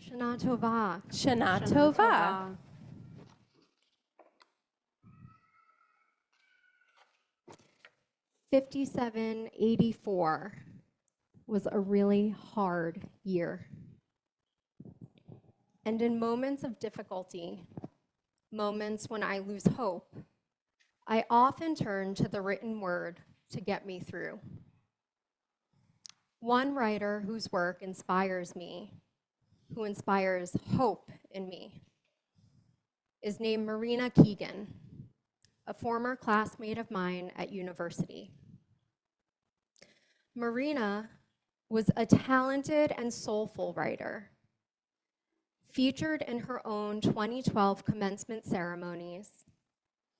Shana Tova. Shana Tova. 5784 was a really hard year. And in moments of difficulty, moments when I lose hope, I often turn to the written word to get me through. One writer whose work inspires me, who inspires hope in me, is named Marina Keegan, a former classmate of mine at university. Marina was a talented and soulful writer, featured in her own 2012 commencement ceremonies.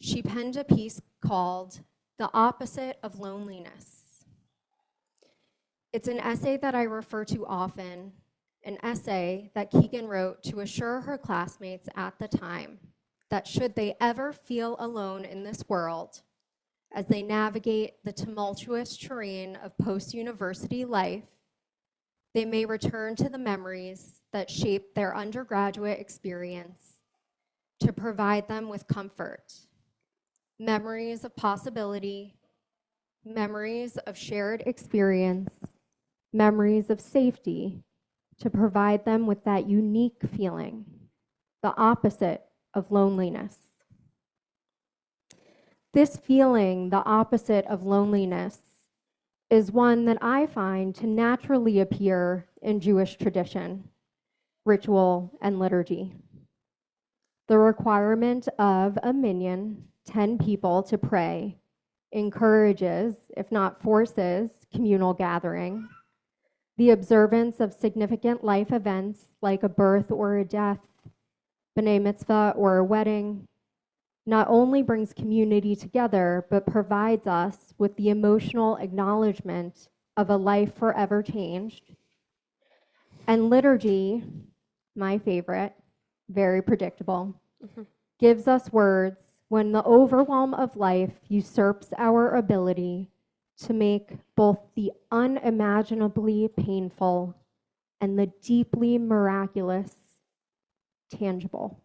She penned a piece called "The Opposite of Loneliness." It's an essay that I refer to often, an essay that Keegan wrote to assure her classmates at the time that should they ever feel alone in this world, as they navigate the tumultuous terrain of post-university life, they may return to the memories that shaped their undergraduate experience to provide them with comfort, memories of possibility, memories of shared experience, memories of safety, to provide them with that unique feeling, the opposite of loneliness. This feeling, the opposite of loneliness, is one that I find to naturally appear in Jewish tradition, ritual, and liturgy. The requirement of a minyan, 10 people to pray, encourages, if not forces, communal gathering. The observance of significant life events like a birth or a death, b'nai mitzvah or a wedding, not only brings community together, but provides us with the emotional acknowledgement of a life forever changed. And liturgy, my favorite, very predictable, gives us words when the overwhelm of life usurps our ability to make both the unimaginably painful and the deeply miraculous tangible.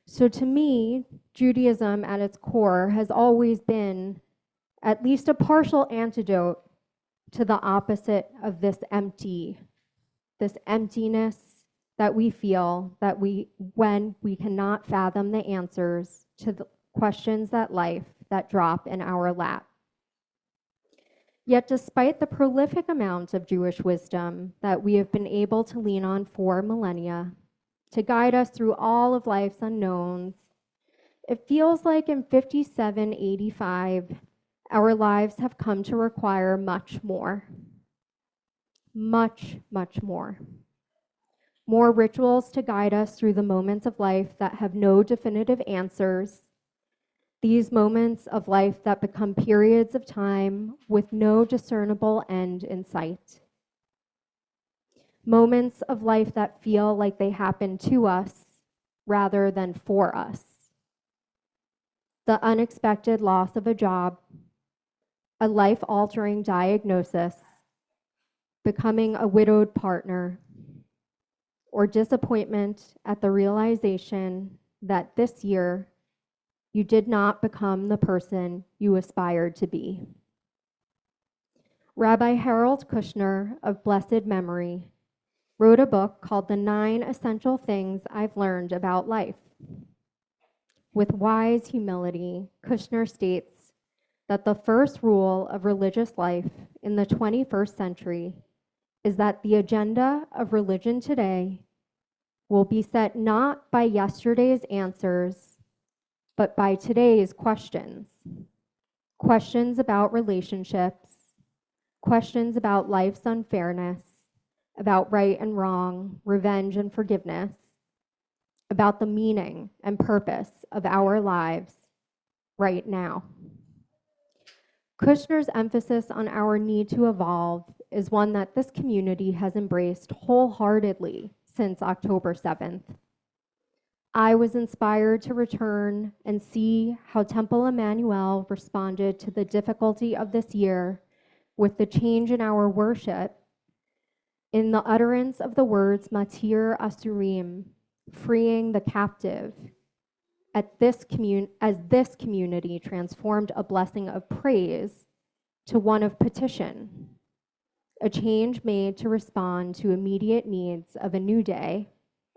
So to me, Judaism at its core has always been at least a partial antidote to the opposite of this emptiness that we feel when we cannot fathom the answers to the questions that drop in our lap. Yet despite the prolific amount of Jewish wisdom that we have been able to lean on for millennia, to guide us through all of life's unknowns, it feels like in 5785, our lives have come to require much more. Much, much more. More rituals to guide us through the moments of life that have no definitive answers. These moments of life that become periods of time with no discernible end in sight. Moments of life that feel like they happen to us rather than for us. The unexpected loss of a job, a life-altering diagnosis, becoming a widowed partner, or disappointment at the realization that this year you did not become the person you aspired to be. Rabbi Harold Kushner of blessed memory wrote a book called The 9 Essential Things I've Learned About Life. With wise humility, Kushner states that the first rule of religious life in the 21st century is that the agenda of religion today will be set not by yesterday's answers, but by today's questions. Questions about relationships, questions about life's unfairness, about right and wrong, revenge and forgiveness, about the meaning and purpose of our lives right now. Kushner's emphasis on our need to evolve is one that this community has embraced wholeheartedly since October 7th. I was inspired to return and see how Temple Emanu-El responded to the difficulty of this year with the change in our worship in the utterance of the words Matir Asurim, freeing the captive, as this community transformed a blessing of praise to one of petition, a change made to respond to immediate needs of a new day,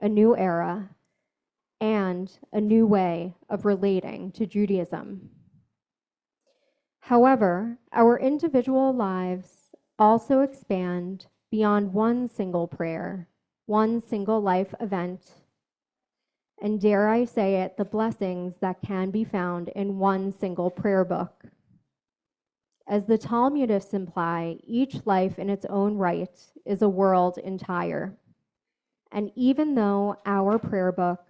a new era, and a new way of relating to Judaism. However, our individual lives also expand beyond one single prayer, one single life event, and dare I say it, the blessings that can be found in one single prayer book. As the Talmudists imply, each life in its own right is a world entire. And even though our prayer book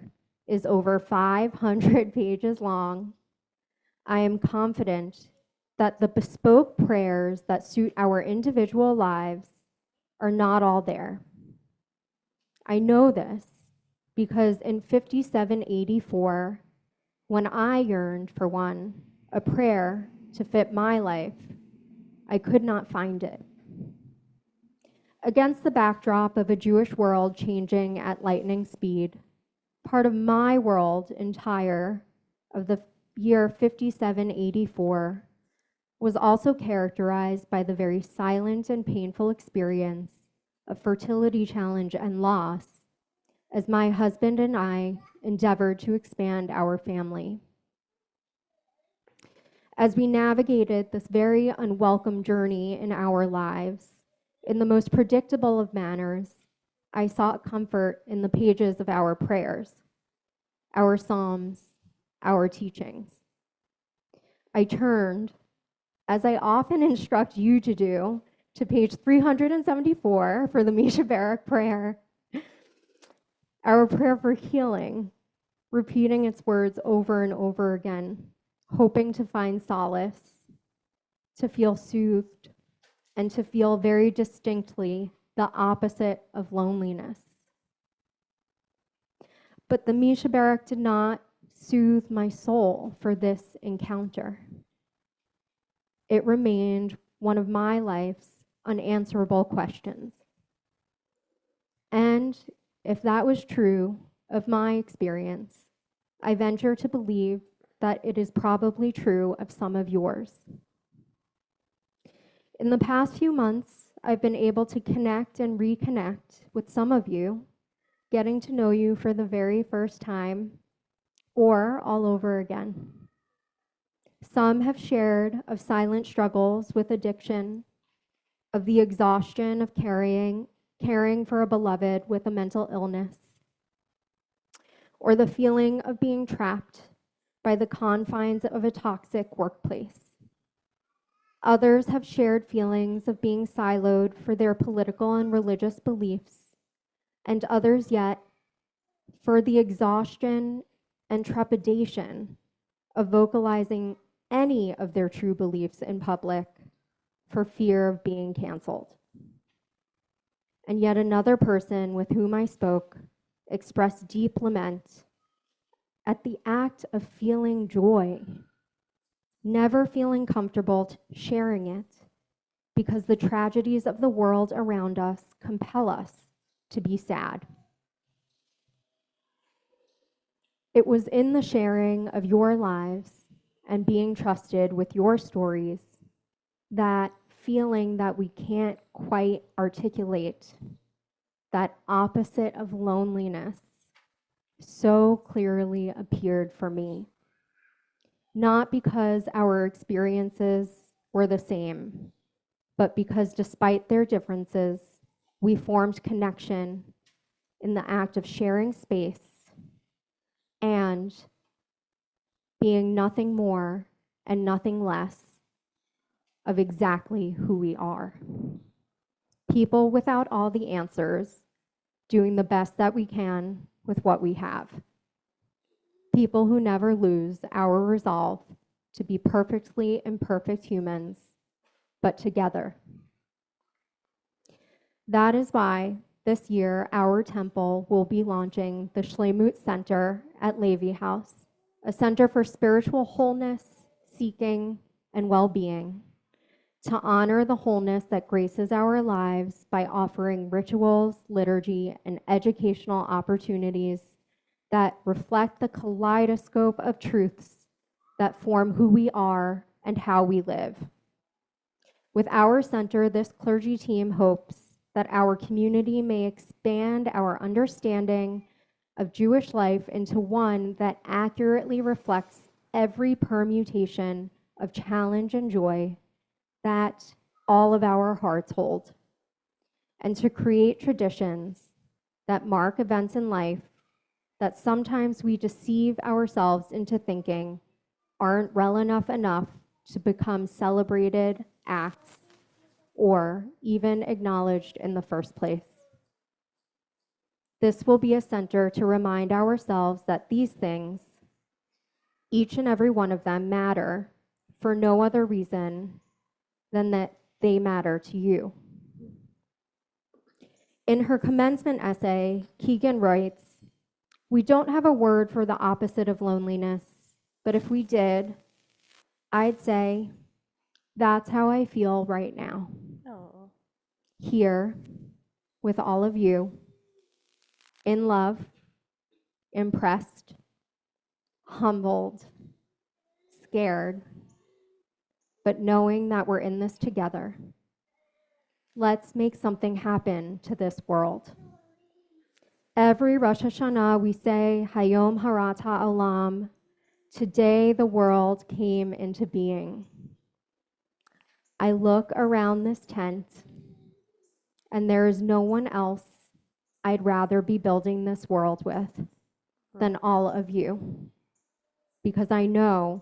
is over 500 pages long, I am confident that the bespoke prayers that suit our individual lives are not all there. I know this because in 5784, when I yearned for one, a prayer to fit my life, I could not find it. Against the backdrop of a Jewish world changing at lightning speed, part of my world entire of the year 5784 was also characterized by the very silent and painful experience of fertility challenge and loss as my husband and I endeavored to expand our family. As we navigated this very unwelcome journey in our lives, in the most predictable of manners, I sought comfort in the pages of our prayers, our psalms, our teachings. I turned, as I often instruct you to do, to page 374 for the Misha Barak prayer, our prayer for healing, repeating its words over and over again, hoping to find solace, to feel soothed, and to feel very distinctly the opposite of loneliness. But the Misha Barak did not soothe my soul for this encounter. It remained one of my life's unanswerable questions. And if that was true of my experience, I venture to believe that it is probably true of some of yours. In the past few months, I've been able to connect and reconnect with some of you, getting to know you for the very first time or all over again. Some have shared of silent struggles with addiction, of the exhaustion of caring for a beloved with a mental illness, or the feeling of being trapped by the confines of a toxic workplace. Others have shared feelings of being siloed for their political and religious beliefs, and others yet for the exhaustion and trepidation of vocalizing any of their true beliefs in public for fear of being canceled. And yet another person with whom I spoke expressed deep lament at the act of feeling joy, never feeling comfortable sharing it because the tragedies of the world around us compel us to be sad. It was in the sharing of your lives and being trusted with your stories, that feeling that we can't quite articulate, that opposite of loneliness, so clearly appeared for me. Not because our experiences were the same, but because despite their differences, we formed connection in the act of sharing space and being nothing more and nothing less of exactly who we are. People without all the answers, doing the best that we can with what we have. People who never lose our resolve to be perfectly imperfect humans, but together. That is why this year our temple will be launching the Shlemut Center at Levi House, a center for spiritual wholeness, seeking, and well-being, to honor the wholeness that graces our lives by offering rituals, liturgy, and educational opportunities that reflect the kaleidoscope of truths that form who we are and how we live. With our center, this clergy team hopes that our community may expand our understanding of Jewish life into one that accurately reflects every permutation of challenge and joy that all of our hearts hold, and to create traditions that mark events in life that sometimes we deceive ourselves into thinking aren't enough to become celebrated acts or even acknowledged in the first place. This will be a center to remind ourselves that these things, each and every one of them, matter for no other reason than that they matter to you. In her commencement essay, Keegan writes, "We don't have a word for the opposite of loneliness, but if we did, I'd say, that's how I feel right now. Oh. Here, with all of you, in love, impressed, humbled, scared, but knowing that we're in this together. Let's make something happen to this world." Every Rosh Hashanah, we say, Hayom Harat Ha'olam, today the world came into being. I look around this tent, and there is no one else I'd rather be building this world with than all of you, because I know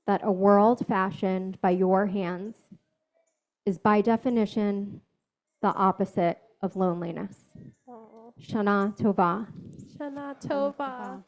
that a world fashioned by your hands is by definition the opposite of loneliness. Oh. Shana Tova. Shana Tova.